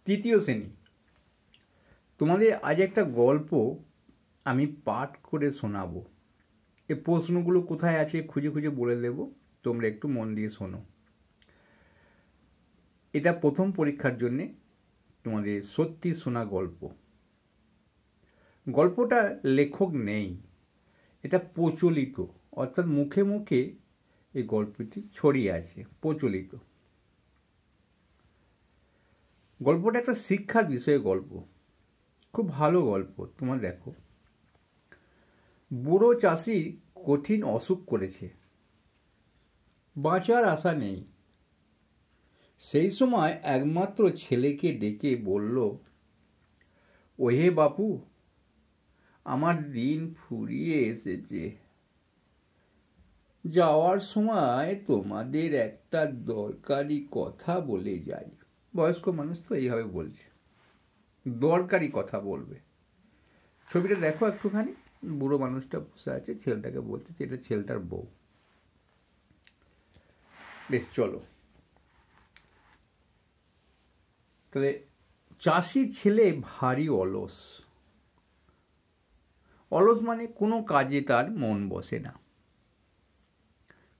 তৃতীয় শ্রেণী, তোমাদের আজ একটা গল্প আমি পাঠ করে শোনাবো। এই প্রশ্নগুলো কোথায় আছে খুঁজে খুঁজে বলে দেব, তোমরা একটু মন দিয়ে শোনো। এটা প্রথম পরীক্ষার জন্যে তোমাদের সত্যি শোনা গল্প। গল্পটা লেখক নেই, এটা প্রচলিত, অর্থাৎ মুখে মুখে এই গল্পটি ছড়িয়ে আছে, প্রচলিত। গল্পটা একটা শিক্ষার বিষয়ে গল্প, খুব ভালো গল্প। তোমরা দেখো, বুড়ো চাষি কঠিন অসুখ করেছে, বাঁচার আশা নেই। সেই সময় একমাত্র ছেলেকে ডেকে বলল, ওহে বাপু, আমার দিন ফুরিয়ে এসেছে, যাওয়ার সময় তোমাদের একটা দরকারি কথা বলে যাই। বয়স্ক মানুষ তো এইভাবে বলছে, দরকারি কথা বলবে। ছবিটা দেখো একটুখানি, বুড়ো মানুষটা বসে আছে, ছেলেটাকে বলছে, এটা ছেলেটার বউ। বেশ, চলো তাহলে। চাষির ছেলে ভারী অলস। অলস মানে কোনো কাজে তার মন বসে না,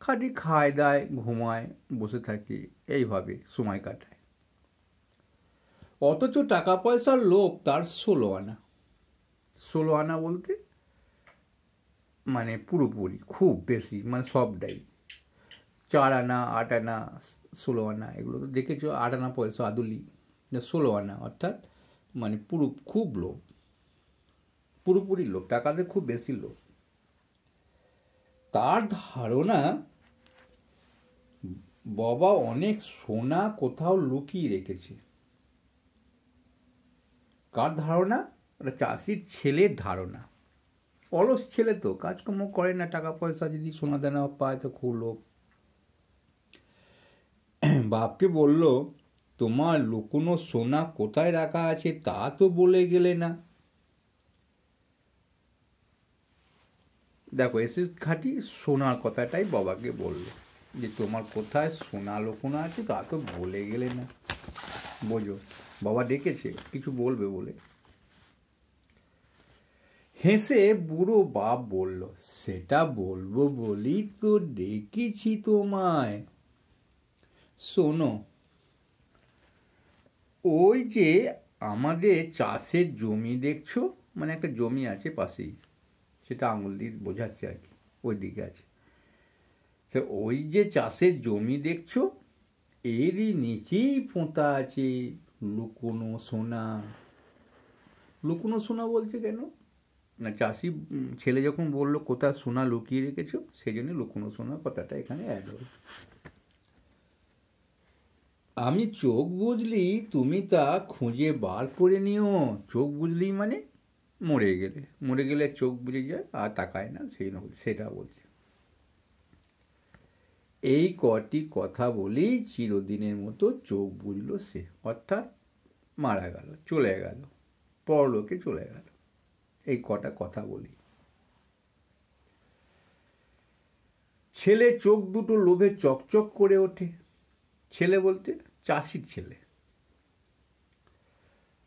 খালি খায় দায় ঘুমায় বসে থাকে, এইভাবে সময় কাটায়। অথচ টাকা পয়সার লোভ তার 16 আনা। 16 আনা বলতে মানে পুরোপুরি, খুব বেশি, মানে সবটাই। 4 আনা, 8 আনা, 16 আনা, এগুলো তো দেখেছো। 8 আনা পয়সা আদুলি, 16 আনা, অর্থাৎ মানে পুরো খুব লোভ, পুরোপুরি লোভ, টাকাতে খুব বেশি লোভ। তার ধারণা বাবা অনেক সোনা কোথাও লুকিয়ে রেখেছে। কার ধারণা? চাষির ছেলের ধারণা। অলস ছেলে তো, কাজকর্ম করে না, টাকা পয়সা যদি সোনা দানা পায় তো খুব লোভ। বাপকে বলল, তোমার লুকোনো সোনা কোথায় রাখা আছে তা তো বলে গেলে না। দেখো, এসে খাঁটি সোনার কথাটাই বাবাকে বললো, যে তোমার কোথায় সোনা লুকোনো আছে তা তো বলে গেলে না। বোঝো, বাবা ডেকেছে কিছু বলবে বলে। হেসে বুড়ো বাপ বলল, সেটা বলবো বলি তো ডেকেছি তোমায়। শোনো, ওই যে আমাদের চাষের জমি দেখছো, মানে একটা জমি আছে পাশেই, সেটা আঙুল দিয়ে বোঝাচ্ছে আর কি, ওই দিকে আছে। তো ওই যে চাষের জমি দেখছো, এরই নিচেই পোঁতা আছে লুকোনো সোনা। লুকোনো সোনা বলছে কেন না, চাষি ছেলে যখন বললো কোথায় সোনা লুকিয়ে রেখেছো, সেই জন্য লুকোনো সোনা কথাটা এখানে অ্যাড হবে। আমি চোখ বুঝলি তুমি তা খুঁজে বার করে নিও। চোখ বুঝলি মানে মরে গেলে চোখ বুঝে যায় আর তাকায় না, সেটা বলছে। এই কটি কথা বলেই চিরদিনের মতো চোখ বুঝল সে, অর্থাৎ মারা গেল, চলে গেল, পরলোকে চলে গেল। এই কটা কথা বলি। ছেলে চোখ দুটো লোভে চকচক করে ওঠে। ছেলে বলতে চাষির ছেলে।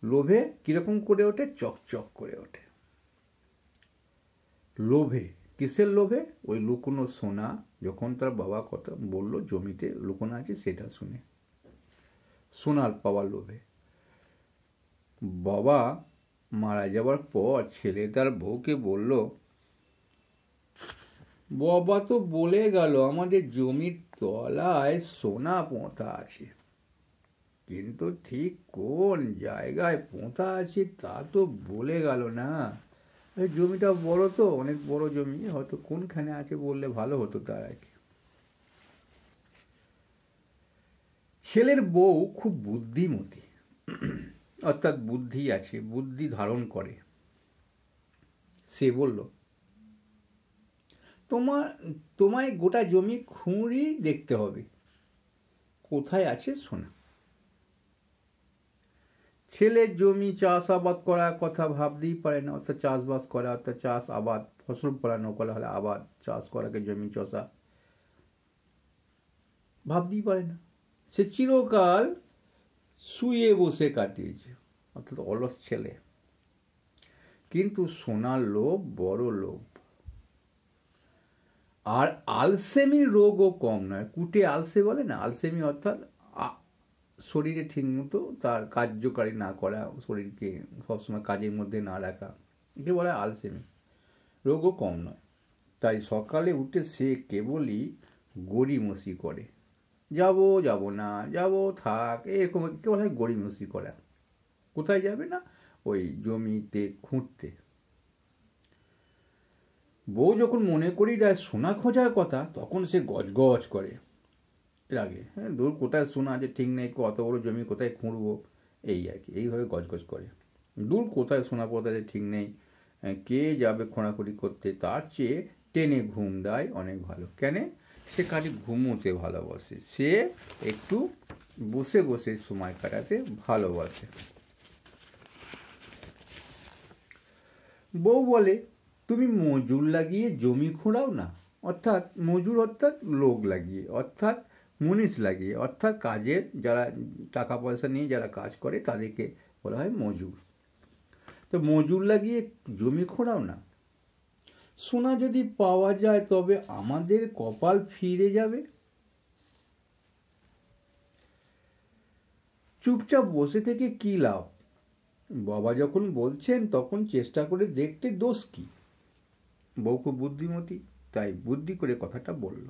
লোভে কিরকম করে ওঠে? চকচক করে ওঠে। লোভে, কিসের লোভে? ওই লুকোনো সোনা, যখন তার বাবা কথা বলল জমিতে লুকোনো আছে সেটা শুনে, সোনার পাওয়ার লোভে। বাবা মারা যাওয়ার পর ছেলে তার বউকে বলল, বাবা তো বলে গেল আমাদের জমির তলায় সোনা পোঁতা আছে, কিন্তু ঠিক কোন জায়গায় পোঁতা আছে তা তো বলে গেল না। এই জমিটা বড় তো, অনেক বড় জমি, হয়তো কোনখানে আছে বললে ভালো হতো তার আর কি। ছেলের বউ খুব বুদ্ধিমতী, অর্থাৎ বুদ্ধি আছে, বুদ্ধি ধারণ করে। সে বলল, তোমায় গোটা জমি খুঁড়ি দেখতে হবে কোথায় আছে সোনা। ছেলের জমি চাষাবাদ করার কথা ভাবতেই পারে না, অর্থাৎ চাষবাস করা, অর্থাৎ চাষ আবাদ, ফসল ফলানো করা হলে আবাদ, চাষ করাকে জমি চষা ভাবতেই পারে না। সে চিরকাল শুয়ে বসে কাটিয়েছে, অর্থাৎ অলস ছেলে। কিন্তু সোনার লোভ বড় লোভ। আর আলসেমির রোগও কম নয়। কুটে আলসে বলে না, আলসেমি অর্থাৎ শরীরে ঠিকমতো তার কার্যকারী না করা, শরীরকে সবসময় কাজের মধ্যে না রাখা, একে বলা হয় আলসেমি। রোগও কম নয়। তাই সকালে উঠে সে কেবলই গড়িমসি করে, যাব না, যাব থাক, এরকম কেবল হয় গড়িমসি করা। কোথায় যাবে না? ওই জমিতে খুঁড়তে। বউ যখন মনে করি দেয় সোনা খোঁজার কথা, তখন সে গজগজ করে রাগে। হ্যাঁ, দূর কোথায় সোনা আছে ঠিক নেই, অত বড় জমি কোথায় খুঁড়বো, এই আর কি, এইভাবে গজগজ করে। দূর কোথায় সোনা কোথায় আছে ঠিক নেই, কে যাবে খোঁড়াখুড়ি করতে, তার চেয়ে টেনে ঘুম দেয় অনেক ভালো। কেন? সে খালি ঘুমোতে ভালোবাসে, সে একটু বসে বসে সময় কাটাতে ভালোবাসে। বউ বলে, তুমি মজুর লাগিয়ে জমি খোঁড়াও না। অর্থাৎ মজুর অর্থাৎ লোক লাগিয়ে, অর্থাৎ মুনিশ লাগিয়ে, অর্থাৎ কাজের যারা টাকা পয়সা নিয়ে যারা কাজ করে তাদেরকে বলা হয় মজুর। তো মজুর লাগিয়ে জমি খোঁড়াও না। সোনা যদি পাওয়া যায় তবে আমাদের কপাল ফিরে যাবে। চুপচাপ বসে থেকে কি লাভ? বাবা যখন বলছেন তখন চেষ্টা করে দেখতে দোষ কি? বউ খুব বুদ্ধিমতী, তাই বুদ্ধি করে কথাটা বলল।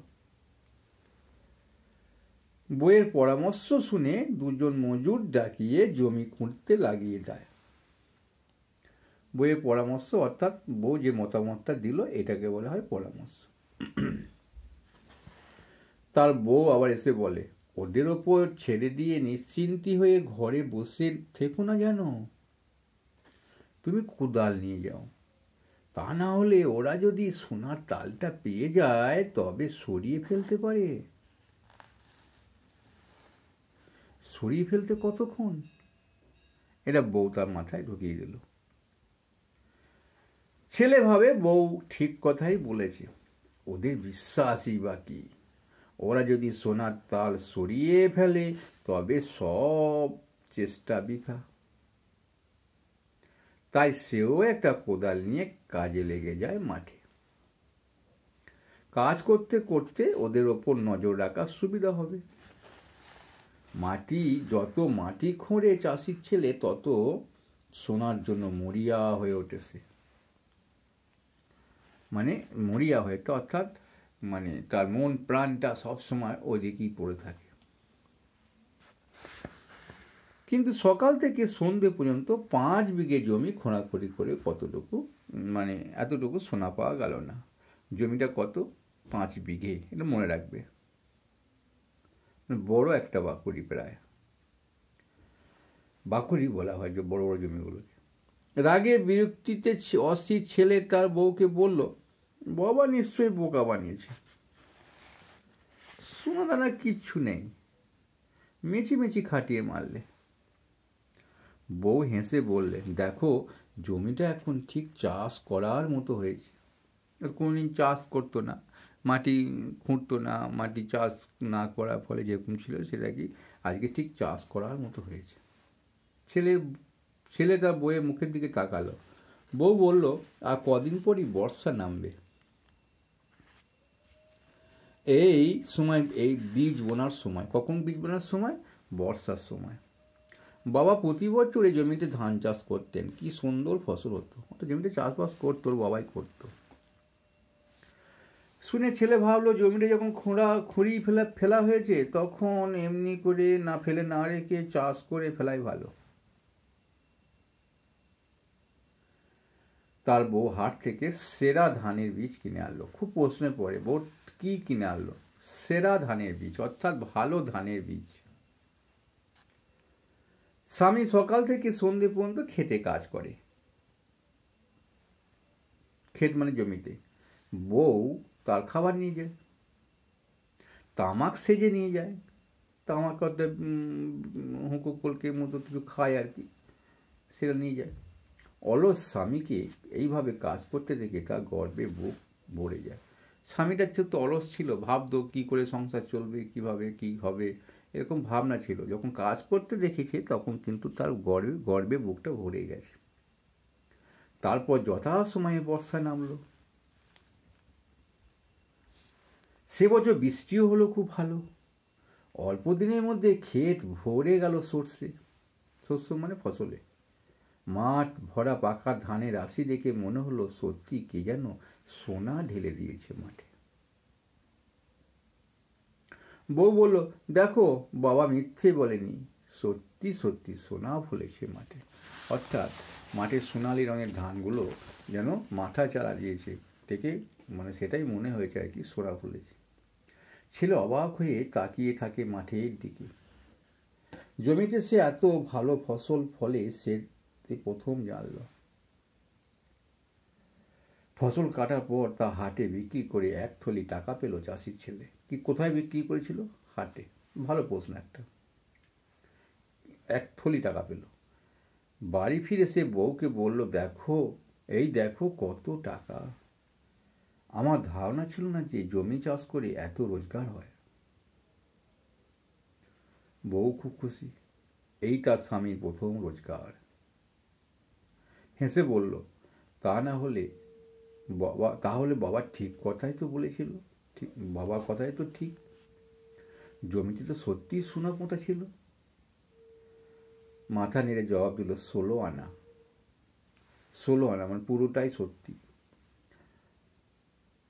বউয়ের পরামর্শ শুনে দুজন মজুর ডাকিয়ে জমি খুঁড়তে লাগিয়ে দেয়। বউয়ের পরামর্শ অর্থাৎ বউ যে মতামতটা দিল এটাকে বলা হয় পরামর্শ। তার বউ আবার এসে বলে, ওদের ওপর ছেড়ে দিয়ে নিশ্চিন্তি হয়ে ঘরে বসে থেকো না, যেন তুমি কোদাল নিয়ে যাও। তা না হলে ওরা যদি সোনার তালটা পেয়ে যায় তবে সরিয়ে ফেলতে পারে। সরিয়ে ফেলতে কতক্ষণ? এটা বউ তার মাথায় ঢুকিয়ে দিল। ছেলে ভাবে বউ ঠিক কথাই বলেছে, ওদের বিশ্বাসই বা কি? ওরা যদি সোনার তাল সরিয়ে ফেলে তবে সব চেষ্টা বৃথা। তাই সেও একটা কোদাল নিয়ে কাজে লেগে যায় মাঠে। কাজ করতে করতে ওদের ওপর নজর রাখার সুবিধা হবে। যত মাটি খোঁড়ে চাষির ছেলে তত সোনার জন্য মরিয়া হয়ে ওঠেছে। মানে মরিয়া হয়ে, অর্থাৎ মানে তার মন প্রাণটা সবসময় ওইদিকেই পড়ে থাকে। কিন্তু সকাল থেকে সন্ধ্যে পর্যন্ত 5 বিঘে জমি খোঁড়াখুড়ি করে এতটুকু সোনা পাওয়া গেল না। জমিটা কত? 5 বিঘে, এটা মনে রাখবে। বড় একটা বাকুড়ি, প্রায় বাকুড়ি বলা হয় যে বড় বড় জমিগুলোকে। রাগে বিরক্তিতে অস্থির ছেলে তার বউকে বলল, বাবা নিশ্চয়ই বোকা বানিয়েছে, সোনা দানা কিচ্ছু নেই, মেচি মেচি খাটিয়ে মারলে। বউ হেসে বললেন, দেখো জমিটা এখন ঠিক চাষ করার মতো হয়েছে। কোনদিন চাষ করতো না, মাটি খুঁড়তো না, মাটি চাষ না করার ফলে যেরকম ছিল সেটা কি আজকে ঠিক চাষ করার মতো হয়েছে। ছেলে তার বউয়ের মুখের দিকে তাকালো। বউ বলল, আর কদিন পরই বর্ষা নামবে। এই সময় এই বীজ বোনার সময়। কখন বীজ বোনার সময়? বর্ষার সময়। বাবা প্রতি বছর এই জমিতে ধান চাষ করতেন, কি সুন্দর ফসল হতো। জমিতে চাষবাস করতো, বাবাই করতো। শুনে ছেলে ভাবলো, জমিটা যখন খুঁড়ি ফেলা হয়েছে তখন এমনি করে না ফেলে না রেখে চাষ করে ফেলাই ভালো। তার বউ হাট থেকে সেরা ধানের বীজ কিনে আনলো। খুব প্রশ্নে পড়ে, বউ কি কিনে আনলো? সেরা ধানের বীজ, অর্থাৎ ভালো ধানের বীজ। স্বামী সকাল থেকে সন্ধ্যে পর্যন্ত খেতে কাজ করে, ক্ষেত মানে জমিতে। বউ তার খাবার নিয়ে যায়, তামাক সেজে নিয়ে যায়, তামাক অর্থাৎ হুঁকো কলকের মতো কিছু খায় আর কি, সেটা নিয়ে যায়। অলস স্বামীকে এইভাবে কাজ করতে দেখে তার গর্বে বুক ভরে যায়। স্বামীটা তো অলস ছিল, ভাবতো কি করে সংসার চলবে, কিভাবে কি হবে, এরকম ভাবনা ছিল। যখন কাজ করতে দেখেছে তখন কিন্তু তার গর্বে বুকটা ভরে গেছে। তারপর যথাসময়ে বর্ষা নামলো। সে বছর বৃষ্টিও হলো খুব ভালো। অল্প দিনের মধ্যে ক্ষেত ভরে গেল শস্য মানে ফসলে। মাঠ ভরা পাকা ধানের রাশি দেখে মনে হলো সত্যি কে যেন সোনা ঢেলে দিয়েছে মাঠে। বউ বলল, দেখো বাবা মিথ্যে বলেনি, সত্যি সত্যি সোনা ফলেছে মাঠে। অর্থাৎ মাঠের সোনালি রঙের ধানগুলো যেন মাথা চারা দিয়েছে, থেকে মানে সেটাই মনে হয়েছে আর কি, সোনা ফলেছে। ছেলে অবাক হয়ে তাকিয়ে থাকে মাঠের দিকে। জমিতে সে এত ভালো ফসল ফলে সে প্রথম জানল। ফসল কাটার পর তা হাটে বিক্রি করে 1 থলি টাকা পেল চাষির ছেলে। কি কোথায় বিক্রি করেছিল? হাটে। ভালো প্রশ্ন একটা। 1 থলি টাকা পেল। বাড়ি ফিরে সে বউকে বলল, দেখো এই দেখো কত টাকা। আমার ধারণা ছিল না যে জমি চাষ করে এত রোজগার হয়। বউ খুব খুশি, এই তার স্বামীর প্রথম রোজগার। হেসে বলল, তাহলে বাবা ঠিক কথাই তো বলেছিল, বাবার কথাই তো ঠিক, জমিতে তো সত্যিই সোনা পোঁতা ছিল। মাথা নেড়ে জবাব দিল, 16 আনা। 16 আনা মানে পুরোটাই সত্যি।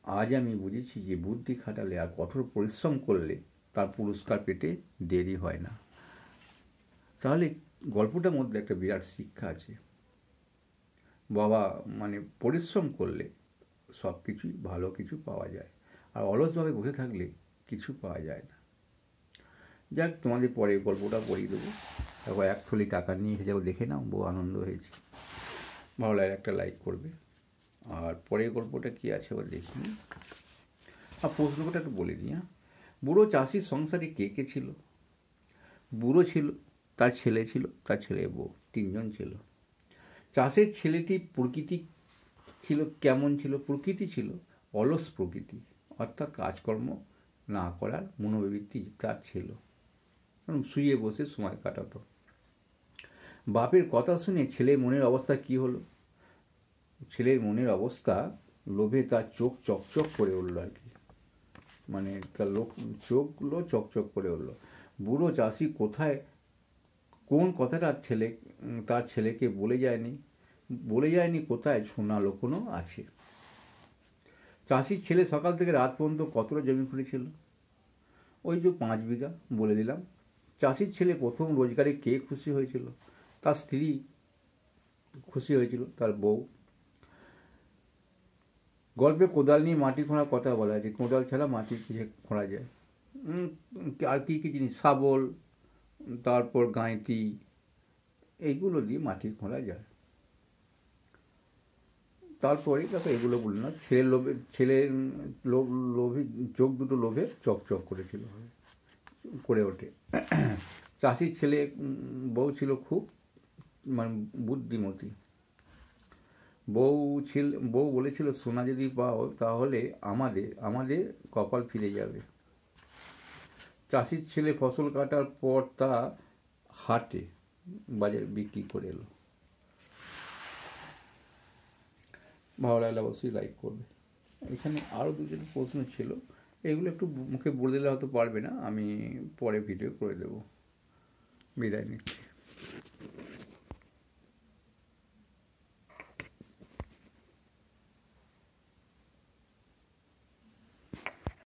আজ আমি বুঝেছি যে বুদ্ধি খাটালে আর কঠোর পরিশ্রম করলে তার পুরস্কার পেতে দেরি হয় না। তাহলে গল্পটার মধ্যে একটা বিরাট শিক্ষা আছে। বাবা মানে পরিশ্রম করলে সব কিছুই ভালো কিছু পাওয়া যায়, আর অলসভাবে বসে থাকলে কিছু পাওয়া যায় না। যাক, তোমাদের পরে গল্পটা পড়িয়ে দেবো। তারপর 1 থলি টাকা নিয়ে এসে যাও, দেখে নাও, বহু আনন্দ হয়েছে। ভালো লাগে একটা লাইক করবে। আর পরের গল্পটা কি আছে ওর দেখি। আর প্রশ্নটা একটু বলে দিই। বুড়ো চাষির সংসারে কে কে ছিল? বুড়ো ছিল, তার ছেলে ছিল, তার ছেলে বউ, 3 জন ছিল। চাষের ছেলেটি প্রকৃতি ছিল কেমন ছিল? প্রকৃতি ছিল অলস প্রকৃতি, অর্থাৎ কাজকর্ম না করার মনোবৃত্তি তার ছিল, শুয়ে বসে সময় কাটাতো। বাপের কথা শুনে ছেলের মনের অবস্থা কি হলো? ছেলের মনের অবস্থা, লোভে তার চোখ চকচক করে উঠল আর কি, মানে তার চোখগুলো চকচক করে উঠল। বুড়ো চাষি কোন কথাটা তার ছেলেকে বলে যায়নি কোথায় সোনা লুকোনো আছে। চাষির ছেলে সকাল থেকে রাত পর্যন্ত কতটা জমি খুঁড়েছিল? ওই যে 5 বিঘা বলে দিলাম। চাষির ছেলে প্রথম রোজগারে কে খুশি হয়েছিল? তার স্ত্রী খুশি হয়েছিল, তার বউ। গল্পে কোদাল নিয়ে মাটি খোঁড়ার কথা বলা আছে। কোদাল ছাড়া মাটি কিসে খোঁড়া যায়? আর কি কি জিনিস, শাবল, তারপর গাঁইতি, এইগুলো দিয়ে মাটি খোঁড়া যায়। তারপরে দেখো এগুলো বলল না, ছেলের লোভে চোখ দুটো লোভে চকচক করেছিল, করে ওঠে। চাষির ছেলে বউ ছিল খুব মানে বুদ্ধিমতী। বউ বলেছিল, সোনা যদি পাও তাহলে আমাদের কপাল ফিরে যাবে। চাষির ছেলে ফসল কাটার পর তা হাটে বাজারে বিক্রি করে এলো। ভালো লাগলে অবশ্যই লাইক করবে। এখানে আরও 2জন প্রশ্ন ছিল, এগুলো একটু মুখে বলে দিলে হয়তো পারবে না, আমি পরে ভিডিও করে দেবো। বিদায় নিচ্ছি।